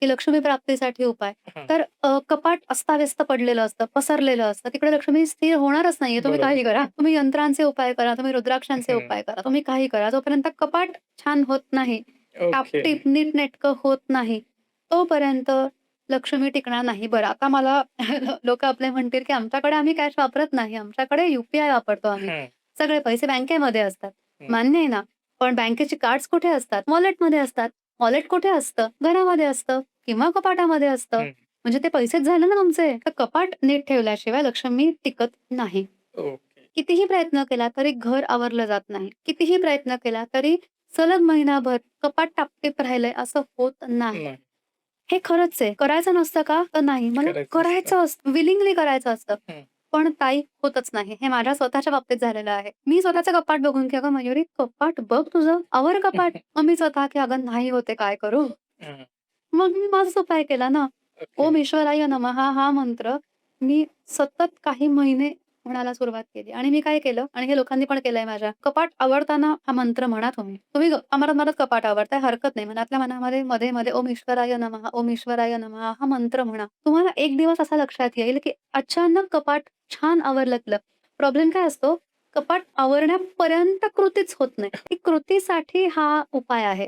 की लक्ष्मी प्राप्तीसाठी उपाय. हां, तर कपाट अस्ताव्यस्त पडलेलं असतं, पसरलेलं असतं. तिकडे लक्ष्मी स्थिर होणारच नाहीये. तुम्ही बरोबर. काहीही करा. तुम्ही यंत्रांचे उपाय करा, तुम्ही रुद्राक्षांचे हं, उपाय करा, तुम्ही काही करा. जोपर्यंत कपाट छान होत नाही, ओके. टापटीप, नीटनेटकं होत नाही, तोपर्यंत लक्ष्मी टिकणार नाही. बरं आता मला लोकं आपले म्हणतील, की आमच्याकडे आम्ही कॅश वापरत नाही. आमच्याकडे वापरतो आम्ही. हं, सगळे पैसे बँकेमध्ये असतात. हं, मान्य आहे ना. पण बँकेचे कार्ड्स कुठे असतात? वॉलेटमध्ये असतात. वॉलेट कुठे असतं? घरामध्ये असतं किंवा कपाटामध्ये असतं. हं. म्हणजे ते पैसेच झाले ना तुमचे. तर कपाट नीट ठेवल्याशिवाय लक्ष्मी टिकत नाही. ओके. कितीही प्रयत्न केला तरी घर आवरलं जात नाही. कितीही प्रयत्न केला तरी सलग महिनाभर कपाट टापटीप राहिलंय असं होत नाही. नाही, हे खरंच आहे. करायचं नसतं का? तर नाही. मला करायचं असतं. करायचं असतं. विलिंगली करायचं असतं. हं, पण ताई होतच नाही. हे माझ्या स्वतःच्या बाबतीत झालेलं आहे. मी स्वतःचं कपाट बघून, की "अगं मयुरी कपाट बघ तुझं, आवर कपाट." मग मी स्वतः, की "अगं नाही होत काय करू?" हं, मग मी माझाच उपाय केला ना. ओके. ओम ईश्वराय नमः हा मंत्र मी सतत काही महिने म्हणायला सुरुवात केली आणि मी काय केलं आणि हे लोकांनी पण केलंय माझ्या. कपाट आवरताना हा मंत्र म्हणा तुम्ही. तुम्ही म्हणत-म्हणत कपाट आवरताय हरकत नाही. मनातल्या मनामध्ये मध्ये-मध्ये ओम ईश्वराय नमः, ओम ईश्वराय नमः हा मंत्र म्हणा. तुम्हाला एक दिवस असा लक्षात येईल, की अचानक कपाट छान आवरलं. प्रॉब्लेम काय असतो? कपाट आवरण्यापर्यंत कृतीच होत नाही. ती कृतीसाठी हा उपाय आहे.